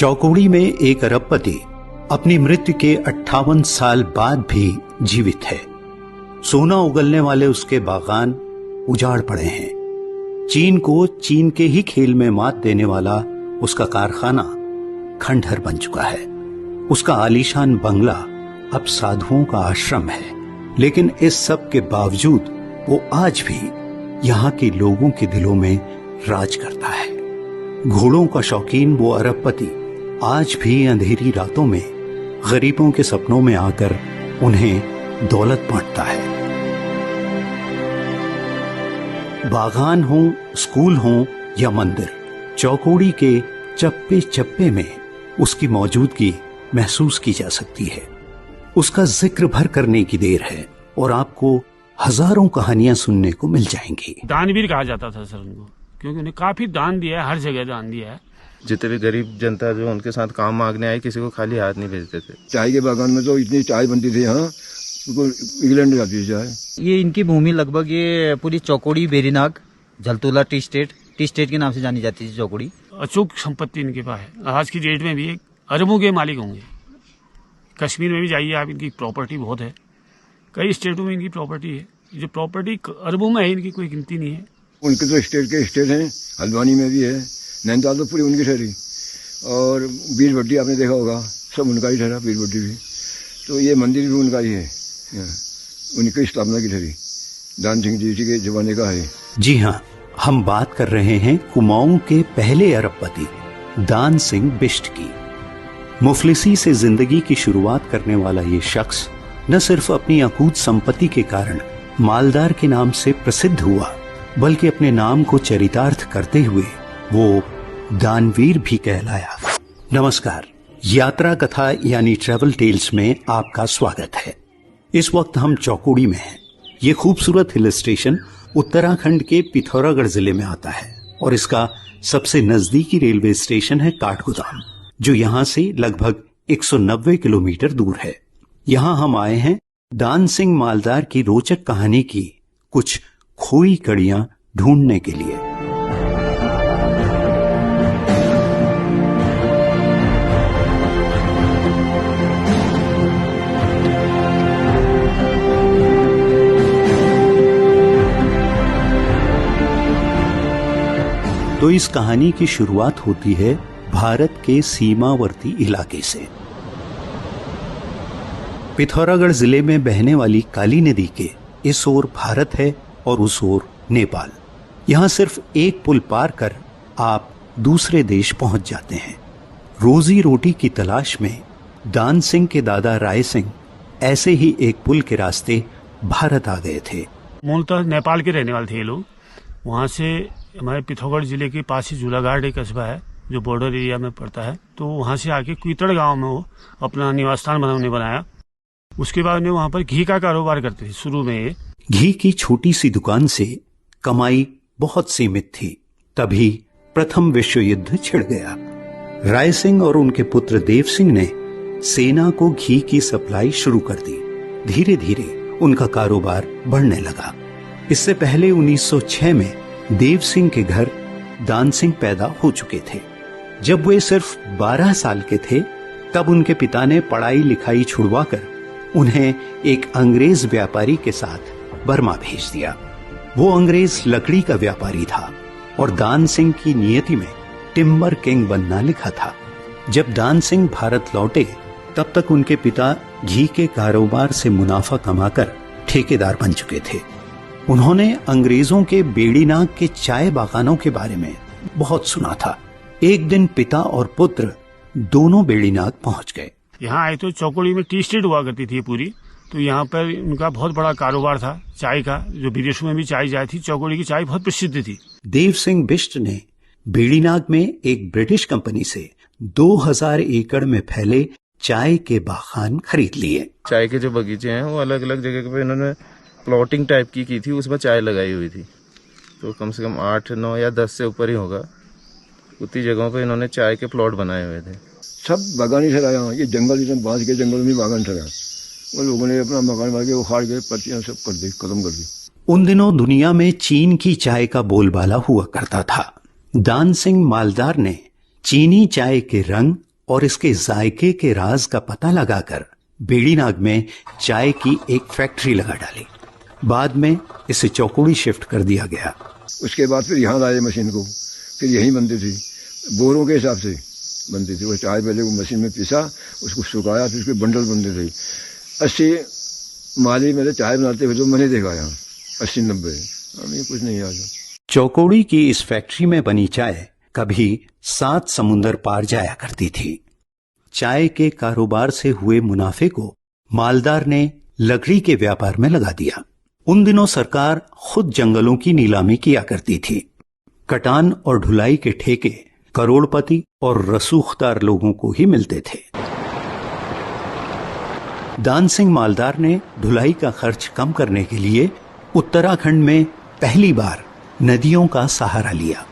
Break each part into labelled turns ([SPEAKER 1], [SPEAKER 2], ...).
[SPEAKER 1] चौकोड़ी में एक अरबपति अपनी मृत्यु के 58 साल बाद भी जीवित है। सोना उगलने वाले उसके बागान उजाड़ पड़े हैं। चीन को चीन के ही खेल में मात देने वाला उसका कारखाना खंडहर बन चुका है। उसका आलीशान बंगला अब साधुओं का आश्रम है, लेकिन इस सब के बावजूद वो आज भी यहाँ के लोगों के दिलों में राज करता है। घोड़ों का शौकीन वो अरबपति आज भी अंधेरी रातों में गरीबों के सपनों में आकर उन्हें दौलत बांटता है। बागान हो, स्कूल हो या मंदिर, चौकोड़ी के चप्पे चप्पे में उसकी मौजूदगी महसूस की जा सकती है। उसका जिक्र भर करने की देर है और आपको हजारों कहानियां सुनने को मिल जाएंगी।
[SPEAKER 2] दानवीर कहा जाता था सर उनको, क्योंकि उन्हें काफी दान दिया है, हर जगह दान दिया है।
[SPEAKER 3] जितने भी गरीब जनता जो उनके साथ काम मांगने आए, किसी को खाली हाथ नहीं भेजते थे।
[SPEAKER 4] चाय के बागान में तो इतनी चाय बनती थी, यहाँ इंग्लैंड जाती थी चाय।
[SPEAKER 5] ये इनकी भूमि लगभग ये पूरी चौकोड़ी, बेरीनाग, झलतोला टी स्टेट के नाम से जानी जाती थी चौकोड़ी।
[SPEAKER 2] अचूक संपत्ति इनके पास है। आज की डेट में भी अरबों के मालिक होंगे। कश्मीर में भी जाइए आप, इनकी प्रॉपर्टी बहुत है। कई स्टेटों में इनकी प्रॉपर्टी है। जो प्रॉपर्टी अरबों में है, इनकी कोई गिनती नहीं है।
[SPEAKER 4] उनके तो स्टेट के स्टेट हैं, हल्द्वानी में भी है, नैनीताल तो पूरी उनकी ठहरी। और बीर भट्टी आपने देखा होगा, सब उनका ही ठहरा, बीर भट्टी भी। तो ये मंदिर भी उनका ही है, उनकी स्थापना की ठहरी, दान सिंह जी के जमाने का है।
[SPEAKER 1] जी हाँ, हम बात कर रहे हैं कुमाऊं के पहले अरबपति दान सिंह बिष्ट की। मुफलिसी से जिंदगी की शुरुआत करने वाला ये शख्स न सिर्फ अपनी अकूत संपत्ति के कारण मालदार के नाम से प्रसिद्ध हुआ, बल्कि अपने नाम को चरितार्थ करते हुए वो दानवीर भी कहलाया। नमस्कार, यात्रा कथा यानी ट्रेवल टेल्स में आपका स्वागत है। इस वक्त हम चौकोड़ी में हैं। ये खूबसूरत हिल स्टेशन उत्तराखंड के पिथौरागढ़ जिले में आता है और इसका सबसे नजदीकी रेलवे स्टेशन है काठगोदाम, जो यहाँ से लगभग 190 किलोमीटर दूर है। यहाँ हम आए हैं दान सिंह मालदार की रोचक कहानी की कुछ खोई कड़ियां ढूंढने के लिए। तो इस कहानी की शुरुआत होती है भारत के सीमावर्ती इलाके से। पिथौरागढ़ जिले में बहने वाली काली नदी के इस ओर भारत है और उस ओर नेपाल। यहाँ सिर्फ एक पुल पार कर आप दूसरे देश पहुंच जाते हैं। रोजी रोटी की तलाश में दान सिंह के दादा राय सिंह ऐसे ही एक पुल के रास्ते भारत आ गए थे।
[SPEAKER 2] मूलतः नेपाल के रहने वाले थे ये लोग। वहाँ से हमारे पिथौरागढ़ जिले के पास ही झूलाघाट एक कस्बा है जो बॉर्डर एरिया में पड़ता है। तो वहाँ से आके कुतड़ गांव में वो अपना निवास स्थान बनाया। उसके बाद में वहाँ पर घी का कारोबार करते थे शुरू में।
[SPEAKER 1] घी की छोटी सी दुकान से कमाई बहुत सीमित थी। तभी प्रथम विश्व युद्ध छिड़ गया। राय सिंह और उनके पुत्र देव सिंह ने सेना को घी की सप्लाई शुरू कर दी। धीरे धीरे उनका कारोबार बढ़ने लगा। इससे पहले 1906 में देव सिंह के घर दान सिंह पैदा हो चुके थे। जब वे सिर्फ 12 साल के थे, तब उनके पिता ने पढ़ाई लिखाई छुड़वाकर उन्हें एक अंग्रेज व्यापारी के साथ बर्मा भेज दिया। वो अंग्रेज लकड़ी का व्यापारी था और दान सिंह की नियति में टिम्बर किंग बनना लिखा था। जब दान सिंह भारत लौटे, तब तक उनके पिता घी के कारोबार से मुनाफा कमाकर ठेकेदार बन चुके थे। उन्होंने अंग्रेजों के बेड़ीनाग के चाय बागानों के बारे में बहुत सुना था। एक दिन पिता और पुत्र दोनों बेड़ीनाग पहुंच गए।
[SPEAKER 2] यहाँ आए तो चौकोड़ी में टी स्टेट हुआ करती थी पूरी। तो यहाँ पर उनका बहुत बड़ा कारोबार था चाय का, जो विदेशों में भी चाय जाती थी। चौकोड़ी की चाय बहुत प्रसिद्ध थी।
[SPEAKER 1] देव सिंह बिष्ट ने बेड़ीनाग में एक ब्रिटिश कंपनी से 2000 एकड़ में फैले चाय के बागान खरीद लिए।
[SPEAKER 3] चाय के जो बगीचे हैं वो अलग अलग जगह पे इन्होंने प्लॉटिंग टाइप की थी, उसमें चाय लगाई हुई थी। तो कम से कम 8, 9 या 10 से ऊपर ही होगा। उतनी जगहों पे इन्होंने चाय के प्लॉट बनाए हुए थे।
[SPEAKER 4] सब बागान ही ठहरा। यहाँ ये जंगल, इधर बांस के जंगल में बागान ठहरा। वो लोगों ने अपना मकान बना के उखाड़ के पत्तियां सब कर दी, खत्म कर दी।
[SPEAKER 1] उन दिनों दुनिया में चीन की चाय का बोलबाला हुआ करता था। दान सिंह मालदार ने चीनी चाय के रंग और इसके जायके के राज का पता लगाकर बेड़ीनाग में चाय की एक फैक्ट्री लगा डाली। बाद में इसे चौकोड़ी शिफ्ट कर दिया गया।
[SPEAKER 4] उसके बाद फिर यहाँ लाए मशीन को, फिर यहीं बनती थी, बोरों के हिसाब से बनती थी। वो चाय पहले वो मशीन में पिसा, उसको सुखाया, फिर उसके बंडल बनते थे। 80 माली मेरे चाय बनाते हुए तो मैंने देखा यहाँ 80-90। हमें कुछ नहीं याद।
[SPEAKER 1] चौकोड़ी की इस फैक्ट्री में बनी चाय कभी 7 समुंदर पार जाया करती थी। चाय के कारोबार से हुए मुनाफे को मालदार ने लकड़ी के व्यापार में लगा दिया। उन दिनों सरकार खुद जंगलों की नीलामी किया करती थी। कटान और ढुलाई के ठेके करोड़पति और रसूखदार लोगों को ही मिलते थे। दान सिंह मालदार ने ढुलाई का खर्च कम करने के लिए उत्तराखंड में पहली बार नदियों का सहारा लिया।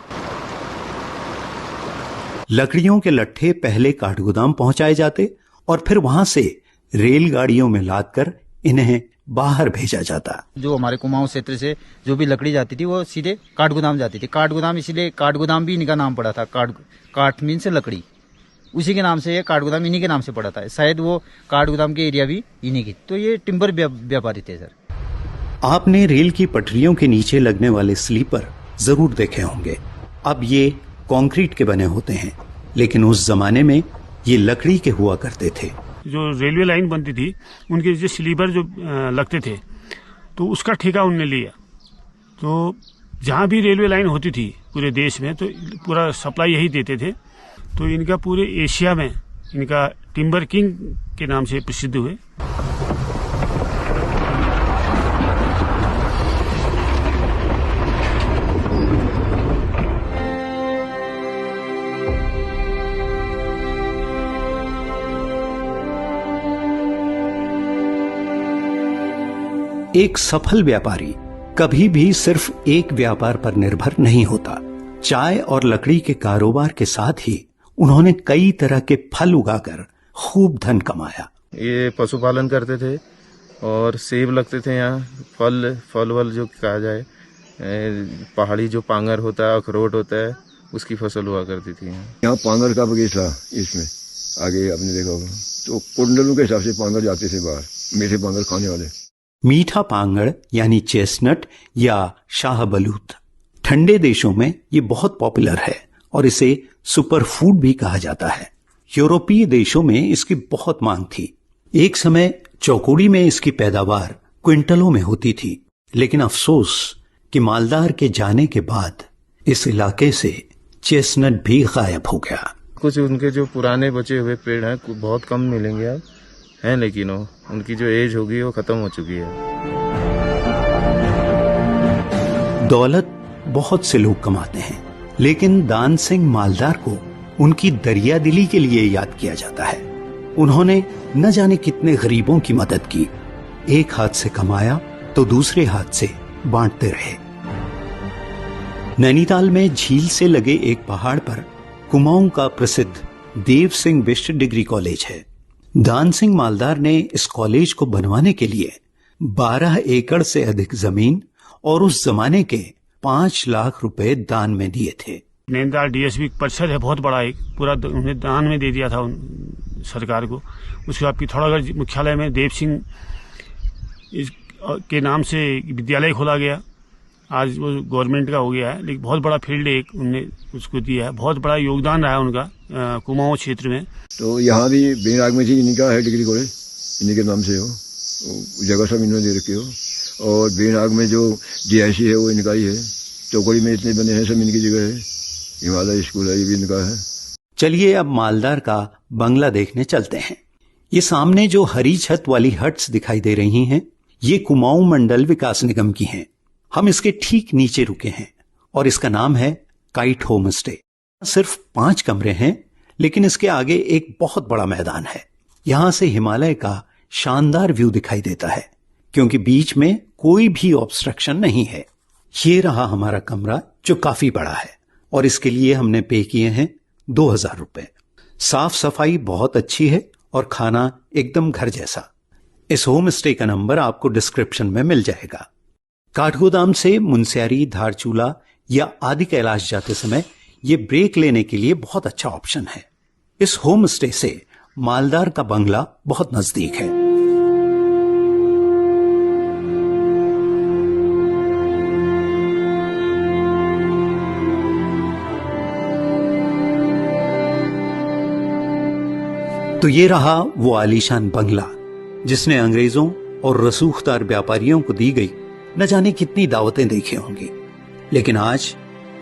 [SPEAKER 1] लकड़ियों के लट्ठे पहले काठगोदाम पहुंचाए जाते और फिर वहां से रेलगाड़ियों में लादकर इन्हें बाहर भेजा जाता।
[SPEAKER 5] जो हमारे कुमाऊं क्षेत्र से जो भी लकड़ी जाती थी वो सीधे काठगोदाम जाती थी। काठगोदाम इसीलिए काठगोदाम भी इनका नाम पड़ा था। काठ मीन से लकड़ी, उसी के नाम से ये काठगोदाम इन्हीं के नाम से पड़ा था। शायद वो काठगोदाम के एरिया भी इन्हीं की। तो ये टिम्बर व्यापारी थे सर।
[SPEAKER 1] आपने रेल की पटरियों के नीचे लगने वाले स्लीपर जरूर देखे होंगे। अब ये कंक्रीट के बने होते हैं, लेकिन उस जमाने में ये लकड़ी के हुआ करते थे।
[SPEAKER 2] जो रेलवे लाइन बनती थी उनके जो स्लीपर जो लगते थे तो उसका ठेका उनने लिया। तो जहाँ भी रेलवे लाइन होती थी पूरे देश में तो पूरा सप्लाई यही देते थे। तो इनका पूरे एशिया में इनका टिम्बर किंग के नाम से प्रसिद्ध हुए।
[SPEAKER 1] एक सफल व्यापारी कभी भी सिर्फ एक व्यापार पर निर्भर नहीं होता। चाय और लकड़ी के कारोबार के साथ ही उन्होंने कई तरह के फल उगाकर खूब धन कमाया।
[SPEAKER 3] ये पशुपालन करते थे और सेब लगते थे यहाँ। फल वल जो कहा जाए, पहाड़ी जो पांगर होता है, अखरोट होता है, उसकी फसल हुआ करती थी
[SPEAKER 4] यहाँ पांगर का बगीचा इसमें आगे आपने देखा होगा। तो कुंडलों के हिसाब से पांगर जाते थे बाहर, मीठे पांगर खाने वाले।
[SPEAKER 1] मीठा पांगड़ यानी चेस्टनट या शाहबलूत ठंडे देशों में ये बहुत पॉपुलर है और इसे सुपर फूड भी कहा जाता है। यूरोपीय देशों में इसकी बहुत मांग थी। एक समय चौकोड़ी में इसकी पैदावार क्विंटलों में होती थी, लेकिन अफसोस कि मालदार के जाने के बाद इस इलाके से चेस्टनट भी गायब हो गया।
[SPEAKER 3] कुछ उनके जो पुराने बचे हुए पेड़ हैं बहुत कम मिलेंगे अब हैं, लेकिन उनकी जो एज होगी वो खत्म हो चुकी है।
[SPEAKER 1] दौलत बहुत से लोग कमाते हैं, लेकिन दान सिंह मालदार को उनकी दरिया दिली के लिए याद किया जाता है। उन्होंने न जाने कितने गरीबों की मदद की। एक हाथ से कमाया तो दूसरे हाथ से बांटते रहे। नैनीताल में झील से लगे एक पहाड़ पर कुमाऊं का प्रसिद्ध देव सिंह विश्व डिग्री कॉलेज है। दान सिंह मालदार ने इस कॉलेज को बनवाने के लिए 12 एकड़ से अधिक जमीन और उस जमाने के 5 लाख रुपए दान में दिए थे।
[SPEAKER 2] नैनीताल डीएसपी परिसर है बहुत बड़ा, एक पूरा उन्हें दान में दे दिया था सरकार को। उसके बाद पिथौरागढ़ मुख्यालय में देव सिंह के नाम से विद्यालय खोला गया। आज वो गवर्नमेंट का हो गया है, लेकिन बहुत बड़ा फील्ड एक उनने उसको दिया है। बहुत बड़ा योगदान रहा उनका कुमाऊं क्षेत्र में।
[SPEAKER 4] तो यहाँ भी बेनाग में थी, इन्हीं का है डिग्री कॉलेज, इन्हीं के नाम से हो, जगह सब इन्होंने दे रखी हो। और बेनाग में जो DIC है वो इनका ही है। चौकोड़ी में इतने बने हैं सब इनकी जगह है। हिमालय स्कूल है, ये भी इनका है।
[SPEAKER 1] चलिए अब मालदार का बंगला देखने चलते हैं। ये सामने जो हरी छत वाली हट्स दिखाई दे रही हैं, ये कुमाऊं मंडल विकास निगम की हैं। हम इसके ठीक नीचे रुके हैं और इसका नाम है काइट होम स्टे। सिर्फ 5 कमरे हैं, लेकिन इसके आगे एक बहुत बड़ा मैदान है। यहां से हिमालय का शानदार व्यू दिखाई देता है, क्योंकि बीच में कोई भी ऑब्स्ट्रक्शन नहीं है। ये रहा हमारा कमरा, जो काफी बड़ा है, और इसके लिए हमने पे किए हैं 2000 रुपए। साफ सफाई बहुत अच्छी है और खाना एकदम घर जैसा। इस होम स्टे का नंबर आपको डिस्क्रिप्शन में मिल जाएगा। काठगोदाम से मुनस्यारी, धारचूला या आदि कैलाश जाते समय ये ब्रेक लेने के लिए बहुत अच्छा ऑप्शन है। इस होम स्टे से मालदार का बंगला बहुत नजदीक है। तो ये रहा वो आलीशान बंगला जिसने अंग्रेजों और रसूखदार व्यापारियों को दी गई न जाने कितनी दावतें देखी होंगी, लेकिन आज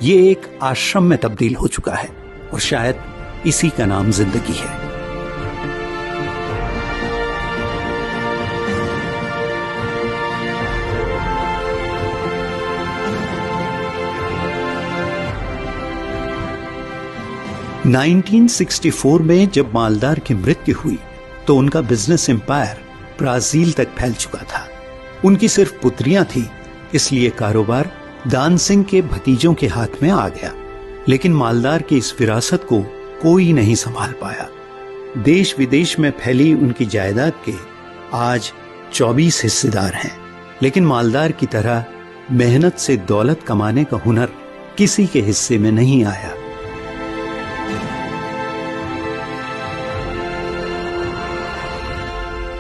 [SPEAKER 1] ये एक आश्रम में तब्दील हो चुका है और शायद इसी का नाम जिंदगी है। नाइनटीन 1964 में जब मालदार की मृत्यु हुई तो उनका बिजनेस एम्पायर ब्राजील तक फैल चुका था। उनकी सिर्फ पुत्रियां थी, इसलिए कारोबार दान सिंह के भतीजों के हाथ में आ गया। लेकिन मालदार की इस विरासत को कोई नहीं संभाल पाया। देश विदेश में फैली उनकी जायदाद के आज 24 हिस्सेदार हैं, लेकिन मालदार की तरह मेहनत से दौलत कमाने का हुनर किसी के हिस्से में नहीं आया।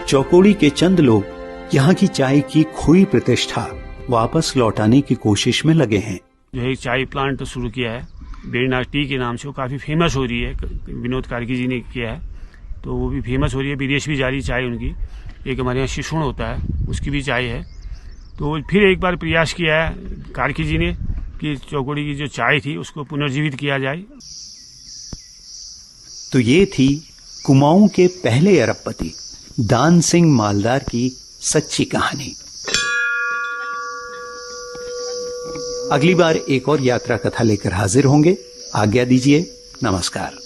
[SPEAKER 1] चौकोड़ी के चंद लोग यहाँ की चाय की खोई प्रतिष्ठा वापस लौटाने की कोशिश में लगे हैं।
[SPEAKER 2] जो एक चाय प्लांट शुरू किया है बेड़नाग टी के नाम से, वो काफ़ी फेमस हो रही है। विनोद कार्की जी ने किया है तो वो भी फेमस हो रही है, विदेश भी जा रही चाय उनकी। एक हमारे यहाँ शिशुण होता है, उसकी भी चाय है। तो फिर एक बार प्रयास किया है कार्की जी ने कि चौकोड़ी की जो चाय थी उसको पुनर्जीवित किया जाए।
[SPEAKER 1] तो ये थी कुमाऊं के पहले अरबपति दान सिंह मालदार की सच्ची कहानी। अगली बार एक और यात्रा कथा लेकर हाजिर होंगे। आज्ञा दीजिए, नमस्कार।